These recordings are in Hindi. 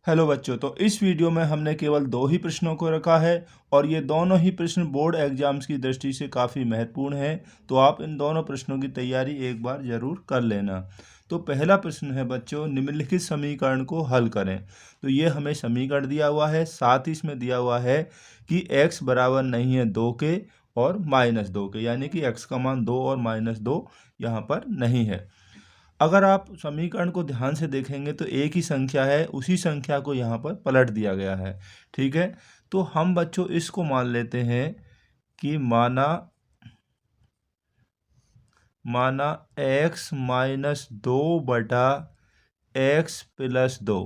हेलो बच्चों, तो इस वीडियो में हमने केवल 2 ही प्रश्नों को रखा है और ये दोनों ही प्रश्न बोर्ड एग्जाम्स की दृष्टि से काफ़ी महत्वपूर्ण है। तो आप इन दोनों प्रश्नों की तैयारी एक बार ज़रूर कर लेना। तो पहला प्रश्न है बच्चों, निम्नलिखित समीकरण को हल करें। तो ये हमें समीकरण दिया हुआ है, साथ ही इसमें दिया हुआ है कि x बराबर नहीं है 2 के और -2 के, यानी कि x का मान 2 और -2 यहाँ पर नहीं है। अगर आप समीकरण को ध्यान से देखेंगे तो एक ही संख्या है, उसी संख्या को यहाँ पर पलट दिया गया है। ठीक है, तो हम बच्चों इसको मान लेते हैं कि माना x -2 बटा x + 2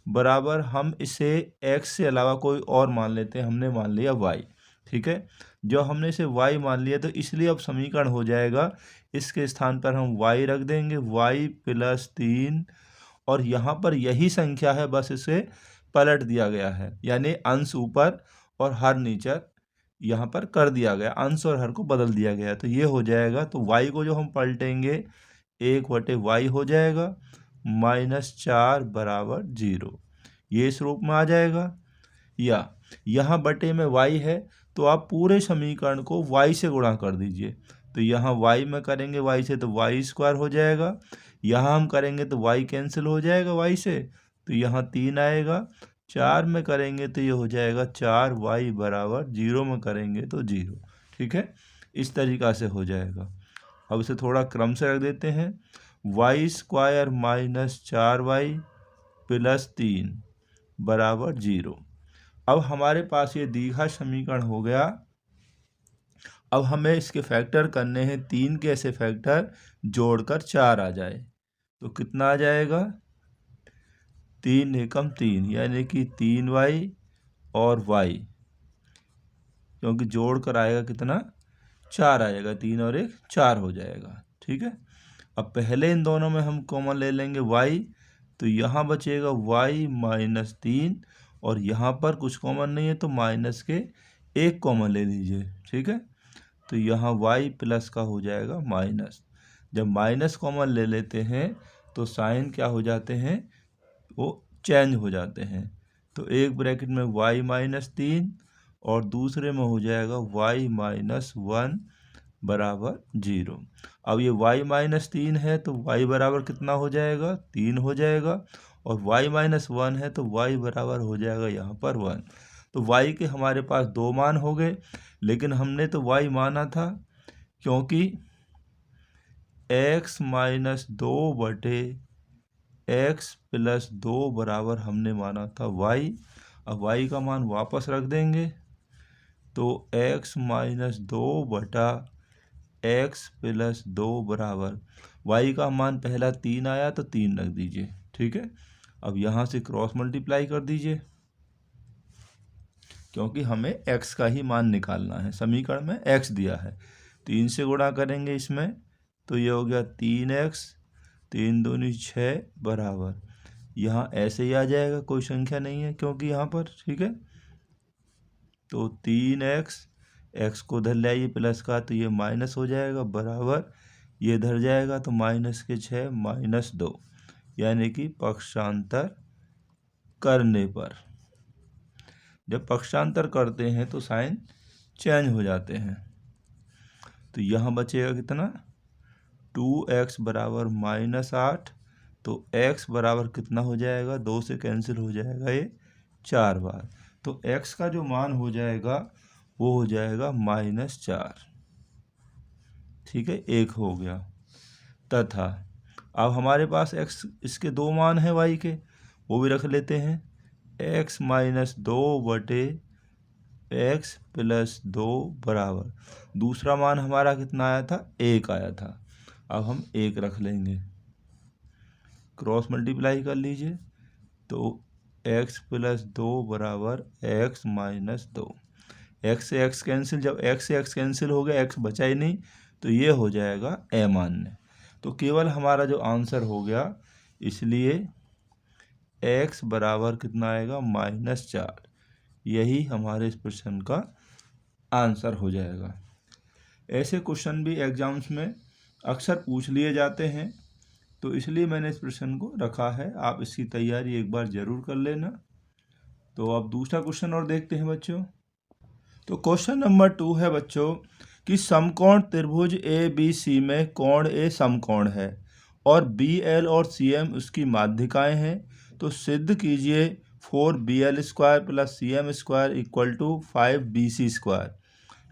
बराबर, हम इसे x से अलावा कोई और मान लेते हैं। हमने मान लिया y। ठीक है, जो हमने इसे y मान लिया तो इसलिए अब समीकरण हो जाएगा, इसके स्थान पर हम y रख देंगे, y + 3, और यहाँ पर यही संख्या है, बस इसे पलट दिया गया है, यानी अंश ऊपर और हर नीचे यहाँ पर कर दिया गया, अंश और हर को बदल दिया गया। तो ये हो जाएगा, तो y को जो हम पलटेंगे 1/y हो जाएगा, -4 बराबर 0, ये इस रूप में आ जाएगा। या यहाँ बटे में y है, तो आप पूरे समीकरण को y से गुणा कर दीजिए। तो यहाँ y में करेंगे y से तो y² हो जाएगा, यहाँ हम करेंगे तो y कैंसिल हो जाएगा y से, तो यहाँ 3 आएगा। 4 में करेंगे तो ये हो जाएगा 4y बराबर 0 में करेंगे तो 0। ठीक है, इस तरीक़ा से हो जाएगा। अब इसे थोड़ा क्रम से रख देते हैं, y² -4y + 3 बराबर 0। अब हमारे पास ये दीर्घा समीकरण हो गया। अब हमें इसके फैक्टर करने हैं, 3 के ऐसे फैक्टर जोड़कर 4 आ जाए तो कितना आ जाएगा, 3 एकम 3, यानी कि 3y और y, क्योंकि जोड़ कर आएगा कितना, 4 आएगा, 3 और 1 4 हो जाएगा। ठीक है, अब पहले इन दोनों में हम कॉमन ले लेंगे y, तो यहाँ बचेगा y -3, और यहाँ पर कुछ कॉमन नहीं है तो माइनस के 1 कॉमन ले लीजिए। ठीक है, तो यहाँ y प्लस का हो जाएगा माइनस। जब माइनस कॉमन ले लेते हैं तो साइन क्या हो जाते हैं, वो चेंज हो जाते हैं। तो एक ब्रैकेट में y -3 और दूसरे में हो जाएगा y -1 बराबर 0। अब ये y -3 है तो y बराबर कितना हो जाएगा, 3 हो जाएगा, और y -1 है तो y बराबर हो जाएगा यहाँ पर 1। तो y के हमारे पास 2 मान हो गए, लेकिन हमने तो y माना था, क्योंकि x -2 बटे x + 2 बराबर हमने माना था y। अब y का मान वापस रख देंगे, तो x -2 बटा x + 2 बराबर, y का मान पहला 3 आया तो 3 रख दीजिए। ठीक है, अब यहाँ से क्रॉस मल्टीप्लाई कर दीजिए, क्योंकि हमें x का ही मान निकालना है। समीकरण में x दिया है, 3 से गुणा करेंगे इसमें, तो ये हो गया 3x, 3 दूनी 6 बराबर, यहाँ ऐसे ही आ जाएगा, कोई संख्या नहीं है क्योंकि यहाँ पर। ठीक है, तो 3x, x को इधर ले आइए प्लस का, तो ये माइनस हो जाएगा बराबर, ये इधर जाएगा तो -6 -2, यानी कि पक्षांतर करने पर, जब पक्षांतर करते हैं तो साइन चेंज हो जाते हैं। तो यहाँ बचेगा कितना, 2x बराबर -8, तो x बराबर कितना हो जाएगा, 2 से कैंसिल हो जाएगा ये 4 बार, तो x का जो मान हो जाएगा वो हो जाएगा -4। ठीक है, 1 हो गया। तथा अब हमारे पास x, इसके 2 मान हैं y के, वो भी रख लेते हैं, x -2 बटे x + 2 बराबर, दूसरा मान हमारा कितना आया था, 1 आया था। अब हम 1 रख लेंगे, क्रॉस मल्टीप्लाई कर लीजिए, तो x + 2 बराबर x -2, x से x कैंसिल, जब x से x कैंसिल हो गया, x बचा ही नहीं, तो ये हो जाएगा अमान्य। तो केवल हमारा जो आंसर हो गया, इसलिए x बराबर कितना आएगा, -4, यही हमारे इस प्रश्न का आंसर हो जाएगा। ऐसे क्वेश्चन भी एग्जाम्स में अक्सर पूछ लिए जाते हैं, तो इसलिए मैंने इस प्रश्न को रखा है। आप इसकी तैयारी एक बार ज़रूर कर लेना। तो अब दूसरा क्वेश्चन और देखते हैं बच्चों। तो क्वेश्चन नंबर 2 है बच्चों कि समकोण त्रिभुज ए बी सी में कोण ए समकोण है और बी एल और सी एम उसकी माध्यिकाएँ हैं। तो सिद्ध कीजिए 4BL² + CM² = 5BC²।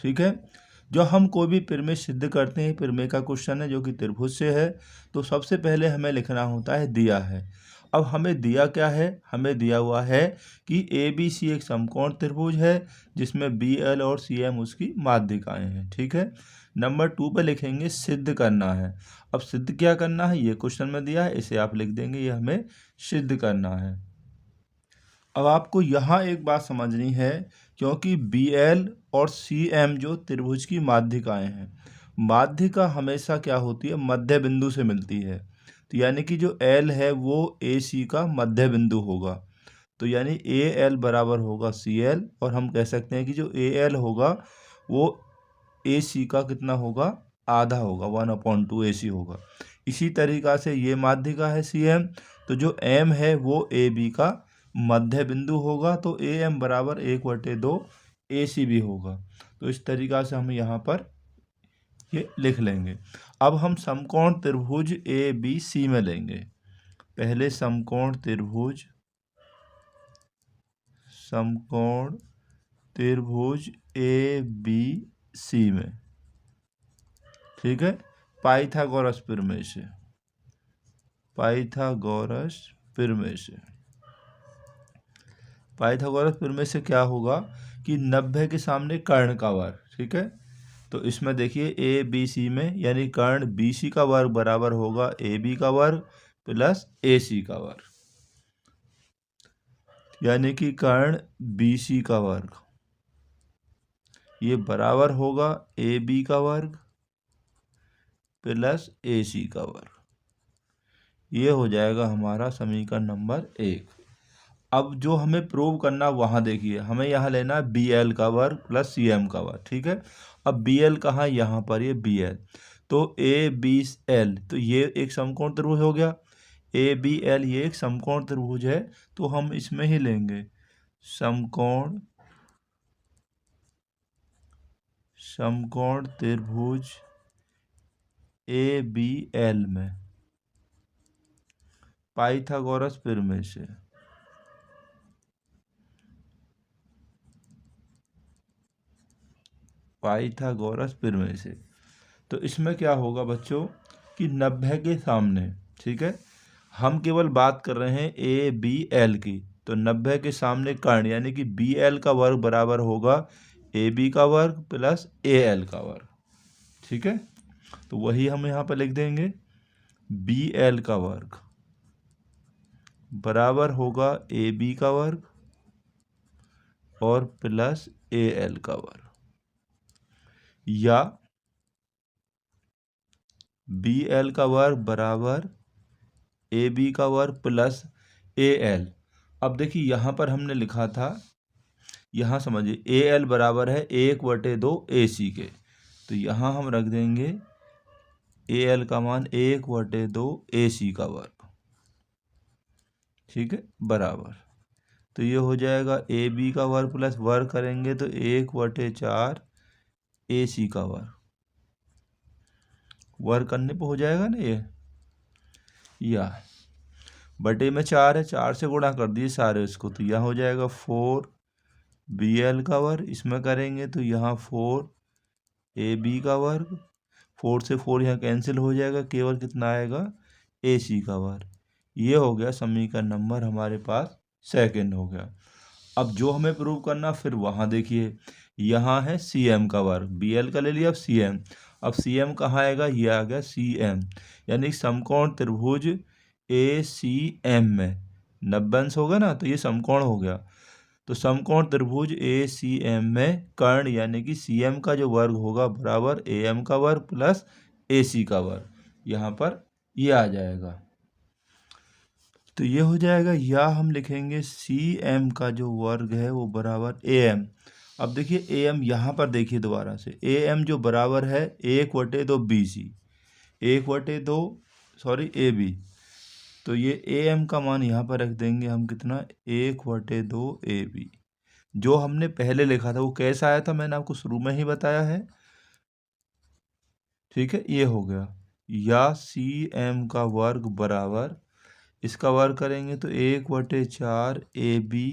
ठीक है। जो हम कोई भी प्रमेय सिद्ध करते हैं, प्रमेय का क्वेश्चन है जो कि त्रिभुज से है, तो सबसे पहले हमें लिखना होता है दिया है। अब हमें दिया क्या है? हमें दिया हुआ है कि ABC एक समकोण त्रिभुज है जिसमें BL और CM उसकी माध्यिकाएँ हैं। ठीक है। नंबर 2 पे लिखेंगे सिद्ध करना है। अब सिद्ध क्या करना है? ये क्वेश्चन में दिया है, इसे आप लिख देंगे, ये हमें सिद्ध करना है। अब आपको यहाँ एक बात समझनी है, क्योंकि BL और CM जो त्रिभुज की माध्यिकाएँ हैं, माध्यिका हमेशा क्या होती है? मध्य बिंदु से मिलती है। तो यानी कि जो L है वो AC का मध्य बिंदु होगा। तो यानी AL बराबर होगा CL, और हम कह सकते हैं कि जो AL होगा वो AC का कितना होगा? आधा होगा, 1/2 AC होगा। इसी तरीक़ा से ये माध्यिका है CM, तो जो M है वो AB का मध्य बिंदु होगा, तो AM बराबर 1/2 AC भी होगा। तो इस तरीक़ा से हम यहाँ पर ये लिख लेंगे। अब हम समकोण त्रिभुज ABC में लेंगे। पहले समकोण त्रिभुज ABC में, ठीक है, पाइथागोरस प्रमेय से। पाइथागोरस प्रमेय से क्या होगा कि 90 के सामने कर्ण का वर्ग। ठीक है। तो इसमें देखिए ABC में यानी कर्ण BC का वर्ग बराबर होगा AB का वर्ग प्लस AC का वर्ग, यानी कि कर्ण BC का वर्ग ये बराबर होगा AB का वर्ग प्लस AC का वर्ग। ये हो जाएगा हमारा समीकरण नंबर 1। अब जो हमें प्रूव करना वहाँ देखिए, हमें यहाँ लेना है BL का वर्ग प्लस CM का वर्ग। ठीक है। अब BL कहाँ? यहाँ पर ये BL, तो ABL, तो ये एक समकोण त्रिभुज हो गया। ABL ये एक समकोण त्रिभुज है, तो हम इसमें ही लेंगे समकोण त्रिभुज ABL में पाइथागोरस प्रमेय से। तो इसमें क्या होगा बच्चों कि 90 के सामने, ठीक है, हम केवल बात कर रहे हैं ABL की, तो 90 के सामने कर्ण यानी कि BL का वर्ग बराबर होगा AB का वर्ग प्लस AL का वर्ग। ठीक है। तो वही हम यहाँ पर लिख देंगे, BL का वर्ग बराबर होगा AB का वर्ग और प्लस AL का वर्ग, या BL का वर्ग बराबर AB का वर्ग प्लस AL। अब देखिए यहाँ पर हमने लिखा था, यहाँ समझिए AL बराबर है 1/2 AC के, तो यहाँ हम रख देंगे AL का मान 1/2 AC का वर्ग। ठीक है, बराबर, तो ये हो जाएगा AB का वर्ग प्लस वर्ग करेंगे तो 1/4 AC का वर्ग। वर्ग करने पे हो जाएगा ना ये, या बटे में 4 है, 4 से गुणा कर दिए सारे इसको, तो यहाँ हो जाएगा 4BL का वर्ग। इसमें करेंगे तो यहाँ 4AB का वर्ग, 4 से 4 यहाँ कैंसिल हो जाएगा, केवल कितना आएगा? AC का वर्ग। ये हो गया समीकरण नंबर हमारे पास सेकंड हो गया। अब जो हमें प्रूव करना, फिर वहाँ देखिए यहाँ है CM का वर्ग, BL का ले लिया, अब CM, अब CM कहाँ आएगा? ये आ गया CM, यानी समकोण त्रिभुज ACM में 90 अंश होगा ना, तो ये समकोण हो गया। तो समकोण त्रिभुज ACM में कर्ण यानी कि CM का जो वर्ग होगा बराबर AM का वर्ग प्लस AC का वर्ग, यहाँ पर ये आ जाएगा। तो ये हो जाएगा, या हम लिखेंगे CM का जो वर्ग है वो बराबर AM। अब देखिए AM यहाँ पर देखिए दोबारा से, AM जो बराबर है 1/2 BC, 1/2 सॉरी ए बी, तो ये ए एम का मान यहाँ पर रख देंगे हम कितना, 1/2 ए बी। जो हमने पहले लिखा था वो कैसा आया था मैंने आपको शुरू में ही बताया है, ठीक है। ये हो गया, या सी एम का वर्ग बराबर, इसका वर्ग करेंगे तो 1/4 ए बी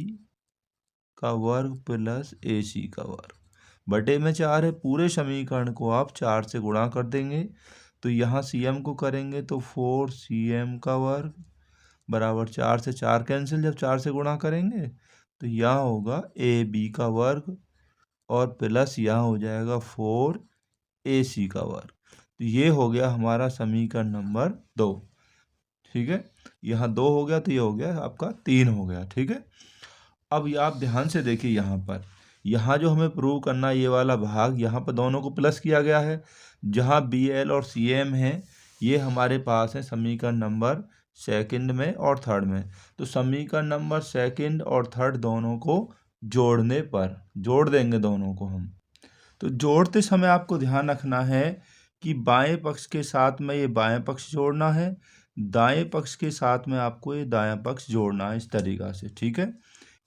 का वर्ग प्लस ए सी का वर्ग, बटे में 4 है। पूरे समीकरण को आप 4 से गुणा कर देंगे, तो यहाँ सी एम को करेंगे तो 4 सी एम का वर्ग बराबर 4 से 4 कैंसिल, जब 4 से गुणा करेंगे तो यहाँ होगा ए बी का वर्ग और प्लस यहाँ हो जाएगा 4 ए सी का वर्ग। तो ये हो गया हमारा समीकरण नंबर 2, ठीक है। यहाँ 2 हो गया तो ये हो गया आपका 3 हो गया, ठीक है। अब ये आप ध्यान से देखिए, यहाँ जो हमें प्रूव करना है ये वाला भाग, यहाँ पर दोनों को प्लस किया गया है। जहाँ बी एल और सी एम है ये हमारे पास है समीकरण नंबर सेकंड में और थर्ड में। तो समीकरण नंबर सेकंड और थर्ड दोनों को जोड़ने पर, जोड़ देंगे दोनों को हम। तो जोड़ते समय आपको ध्यान रखना है कि बाएं पक्ष के साथ में ये बाएं पक्ष जोड़ना है, दाएं पक्ष के साथ में आपको ये दायां पक्ष जोड़ना है, इस तरीक़ा से, ठीक है।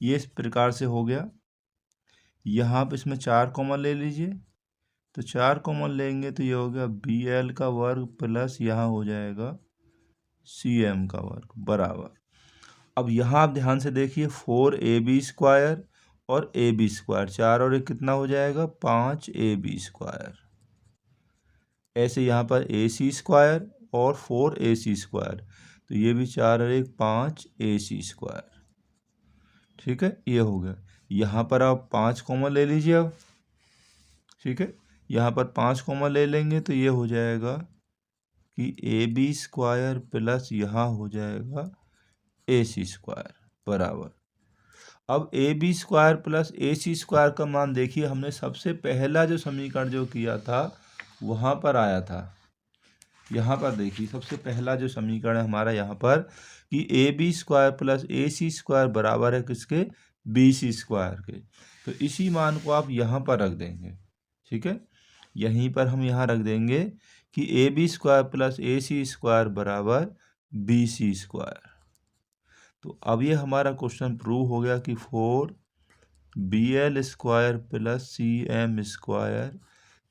ये इस प्रकार से हो गया। यहाँ पर इसमें 4 कॉमन ले लीजिए, तो 4 कॉमन लेंगे तो ये हो गया बी एल का वर्ग प्लस यहाँ हो जाएगा सी एम का वर्ग बराबर। अब यहाँ आप ध्यान से देखिए, 4 ए बी स्क्वायर और ए बी स्क्वायर, 4 और 1 कितना हो जाएगा, 5 ए बी स्क्वायर। ऐसे यहाँ पर ए सी स्क्वायर और 4 ए सी स्क्वायर, तो ये भी 4 और 1 5 ए सी स्क्वायर, ठीक है। ये हो गया। यहाँ पर आप 5 कॉमन ले लीजिए अब, ठीक है। यहाँ पर 5 कॉमन ले लेंगे तो ये हो जाएगा कि ए बी स्क्वायर प्लस यहाँ हो जाएगा ए सी स्क्वायर बराबर। अब A B square plus A C square का मान देखिए, हमने सबसे पहला जो समीकरण जो किया था वहाँ पर आया था। यहाँ पर देखिए सबसे पहला जो समीकरण है हमारा यहाँ पर कि A B square plus A C square बराबर है किसके, बी सी स्क्वायर के। तो इसी मान को आप यहाँ पर रख देंगे, ठीक है। यहीं पर हम यहाँ रख देंगे कि A B square plus A C square बराबर बी सी स्क्वायर। तो अब ये हमारा क्वेश्चन प्रूव हो गया कि 4 B L square plus C M square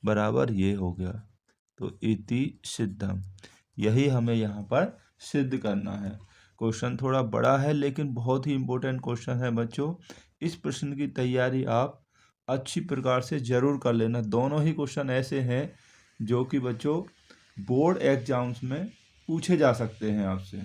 बराबर ये हो गया। तो इति सिद्धम, यही हमें यहाँ पर सिद्ध करना है। क्वेश्चन थोड़ा बड़ा है लेकिन बहुत ही इम्पोर्टेंट क्वेश्चन है बच्चों। इस प्रश्न की तैयारी आप अच्छी प्रकार से ज़रूर कर लेना। दोनों ही क्वेश्चन ऐसे हैं जो कि बच्चों बोर्ड एग्जाम्स में पूछे जा सकते हैं आपसे।